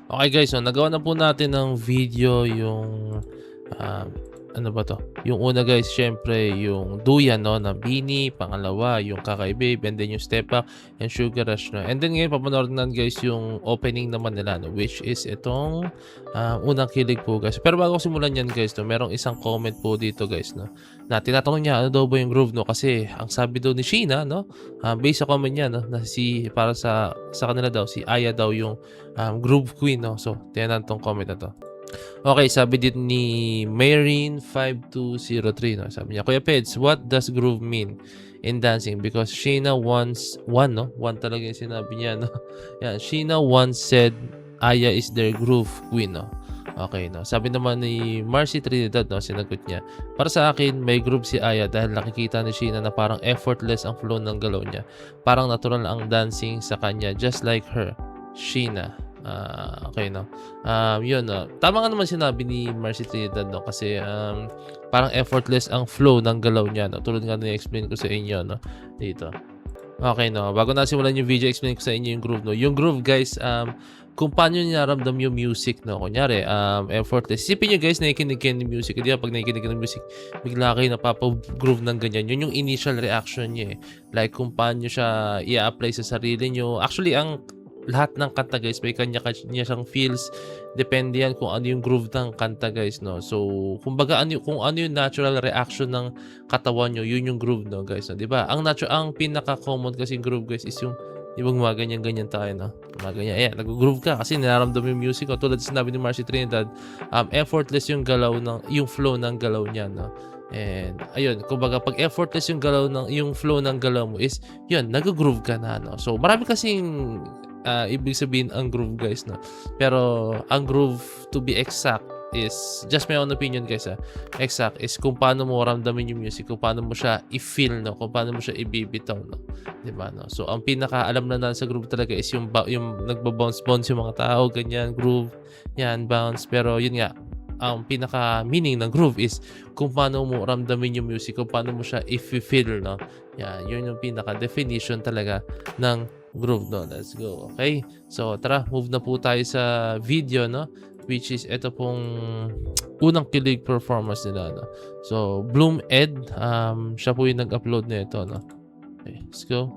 Okay guys, so nagawa na po natin ng video yung, um, ano ba 'to, yung una guys siyempre yung duyan 'no na BINI, pangalawa yung Kakaibabe, and then yung Step Up and Sugar Rush 'no. And then ngayon papanoorin natin guys yung opening naman nila 'no, which is itong, Unang Kilig po guys. Pero bago ko simulan yan guys 'no, merong isang comment po dito guys 'no, na tinatanong niya ano daw ba yung groove 'no, kasi ang sabi daw ni Sheena 'no, based sa comment niya 'no, na para sa kanila daw si Aya daw yung Groove Queen 'no. So, tingnan natin 'tong comment na 'to. Okay, sabi din ni Mayrene5203 'no, sabi niya, "Kuya Peds, what does groove mean in dancing? Because Sheena once" one 'no, one talaga yung sinabi niya 'no. Yan, "Sheena once said Aya is their groove queen" 'no. Okay 'no. Sabi naman ni Marcy Trinidad 'no, sinagot niya, "Para sa akin, may groove si Aya dahil nakikita ni Sheena na parang effortless ang flow ng galaw niya. Parang natural ang dancing sa kanya just like her, Sheena." Okay 'no. Yun 'no, tama nga naman sinabi ni Marcy Trinidad 'no, kasi, parang effortless ang flow ng galaw niya 'no, tulad nga na explain ko sa inyo 'no, dito. Okay 'no, bago natin simulan yung video, explain ko sa inyo yung groove 'no. Yung groove guys, kung paano niyo nararamdam yung music 'no, kunyari, effortless. Isipin niyo guys, nakikinig kayo ng music, 'di ba 'pag nakikinig ka ng music, bigla kayo napapa-groove ng ganyan, yun yung initial reaction niya, eh. Like kung paano niyo siya i-a-apply sa sarili niyo. Actually, ang lahat ng kanta guys may kanya-kanya siyang feels, depende yan kung ano yung groove ng kanta guys 'no. So, kumbaga kung ano yung natural reaction ng katawan niyo, yun yung groove 'no guys 'no, 'di ba? Ang pinaka-common kasing groove guys is yung 'di ba gumaganyan-ganyan tayo 'no, gumaganyan, ayan naggo-groove ka kasi nararamdaman yung music 'no. Tulad sinabi ni Marcy Trinidad, effortless yung galaw yung flow ng galaw niya 'no. And ayun, kumbaga 'pag effortless yung flow ng galaw mo is yun, naggo-groove ka na 'no. So, marami kasing ibig sabihin ang groove guys 'no. Pero ang groove, to be exact, is just my own opinion guys, exact is kung paano mo ramdamin yung music, kung paano mo siya i-feel 'no, kung paano mo siya ibibitaw 'no, 'di ba 'no. So ang pinakaalam na natin sa groove talaga is yung nagba-bounce-bounce yung mga tao ganyan, groove, yan bounce. Pero yun nga, ang pinaka-meaning ng groove is kung paano mo ramdamin yung music, kung paano mo siya ifi-feel 'no. Yan, yun yung pinaka-definition talaga ng groove 'no. Let's go, okay? So tara, move na po tayo sa video 'no, which is ito pong Unang Kilig performance nila 'no. So Bloom Ed, siya po yung nag-upload nito 'no. Okay, let's go.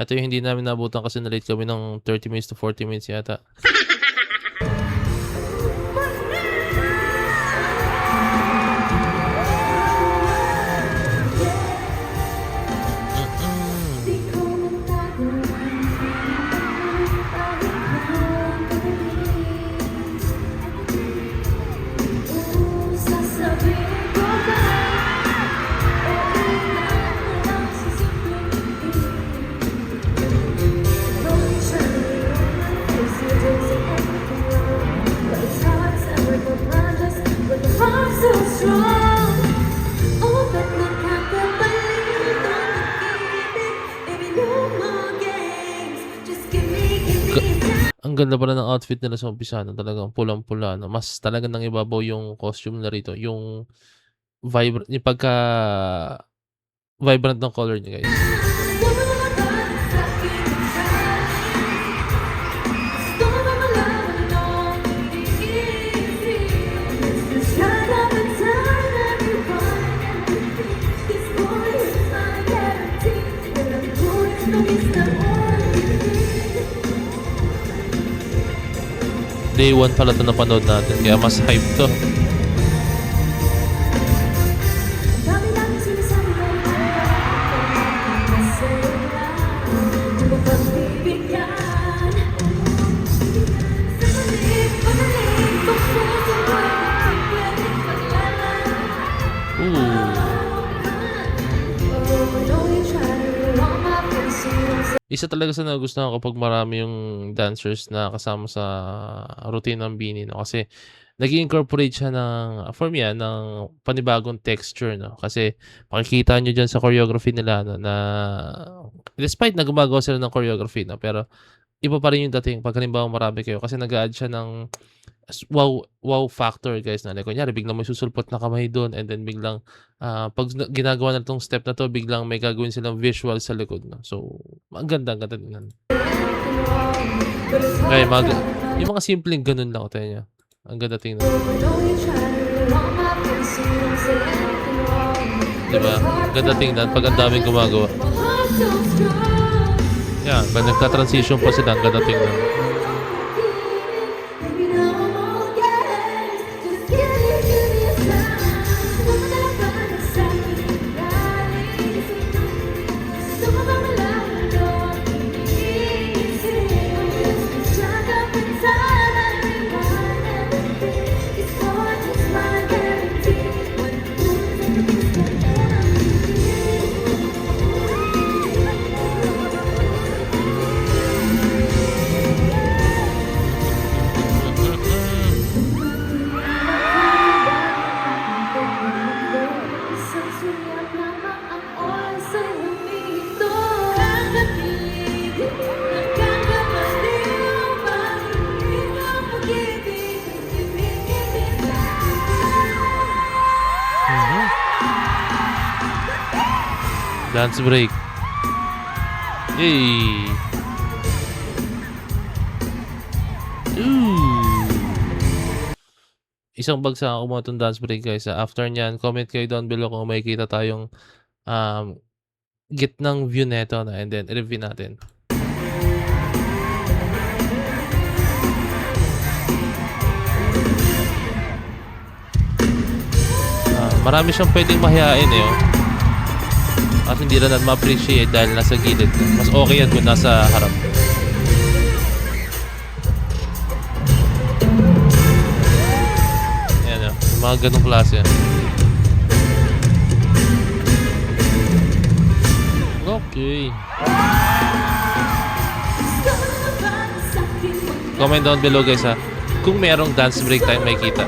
Ito yung hindi namin naabutan kasi na-late kami ng 30 minutes to 40 minutes yata. Ang ganda pala ng outfit nila sa umpisa 'no, talagang pulang-pula 'no, mas talagang nangibabaw yung costume nila rito, yung yung pagka-vibrant ng color niya guys. Day 1 pala 'to napanood natin kaya mas hype 'to. Isa talaga sa nagustuhan ko kapag marami yung dancers na kasama sa routine ng BINI 'no, kasi nag-i-incorporate siya ng for me, ng panibagong texture 'no. Kasi makikita niyo diyan sa choreography nila 'no na despite na gumagawa sila ng choreography 'no, pero iba pa rin yung dating 'pag halimbawang marami kayo kasi nag-a-add siya ng wow factor guys na like kunyari biglang may susulpot na kamay dun and then biglang, 'pag ginagawa na 'tong step na 'to biglang may gagawin silang visual sa likod 'no. So, ang ganda tingnan. Kaya yung mga simpleng ganun lang, tignan niyo, ang ganda tingnan. 'Di ba? Ang ganda tingnan 'pag ang daming gumagawa. Yan, 'pag nagta-transition pa sila ang ganda tingnan. Dance break. Yay! Ooh! Isang bagsak ako mga 'tong dance break guys, after niyan comment kayo down below kung makikita tayong, gitnang view neto na and then i-review natin. Marami siyang puwedeng mahiyain, eh, oh. At hindi na natin ma-appreciate dahil nasa gilid na. Mas okay yan kung nasa harap. Ayan, oh, yung mga ganong klase. Okay. Comment down below guys kung merong dance break tayong makikita.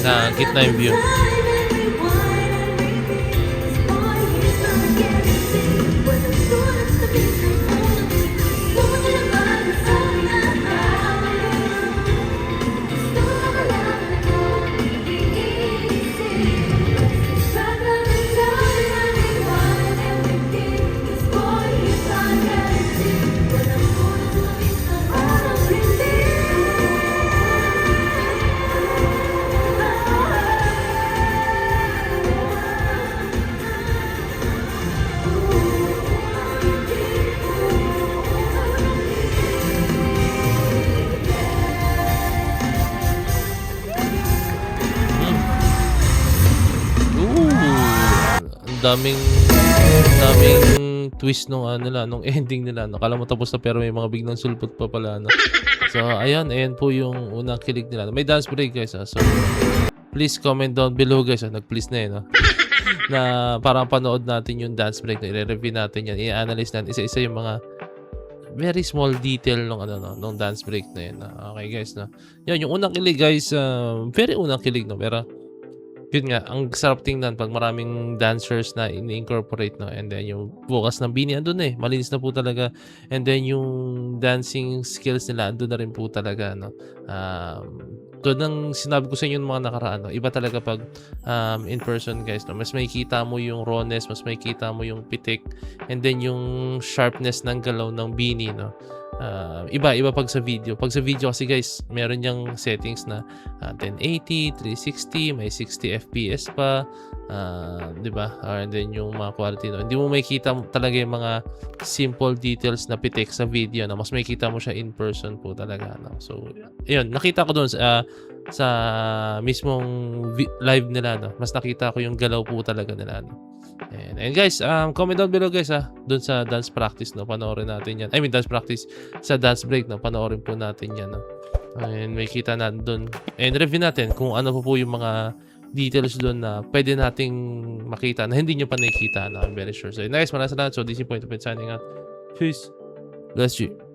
Na gitna yung view. Daming twist nung nung ending nila 'no. Akala mo tapos na pero may mga biglang sulpot pa pala 'no. So ayan po yung unang kilig nila. May dance break guys so please comment down below guys nag-please na eh 'no. Na para panood natin yung dance break na i-re-review natin yan, i-analyze natin isa-isa yung mga very small detail nung nung dance break na yun. Okay guys 'no. Yan yung unang kilig guys, very unang kilig 'no, pero yun nga, ang sarap tingnan 'pag maraming dancers na ini-incorporate 'no, and then yung bukas ng BINI andun na malinis na po talaga, and then yung dancing skills nila andun na rin po talaga 'no. Tulad ng sinabi ko sa inyo nung mga nakaraan 'no, iba talaga 'pag, in person guys 'no, mas makikita mo yung rawness, mas makikita mo yung pitik, and then yung sharpness ng galaw ng BINI 'no. Iba 'pag sa video. 'Pag sa video kasi guys, meron niyang settings na 1080, 360, may 60 FPS pa, 'di ba? And then yung mga quality no. Hindi mo makikita talaga yung mga simple details na pitik sa video na mas makikita mo siya in person po talaga no. So, ayun, nakita ko doon sa mismong live nila no. Mas nakita ko yung galaw po talaga nila no. And guys, comment down below guys doon sa dance practice no, panoorin natin 'yan. I mean dance practice sa dance break no, panoorin po natin 'yan no. And makikita natin doon and review natin kung ano po yung mga details doon na pwede nating makita na hindi nyo pa nakikita na I'm very sure. So guys, maraming salamat. So this is Point of It signing out. Peace. Bless you.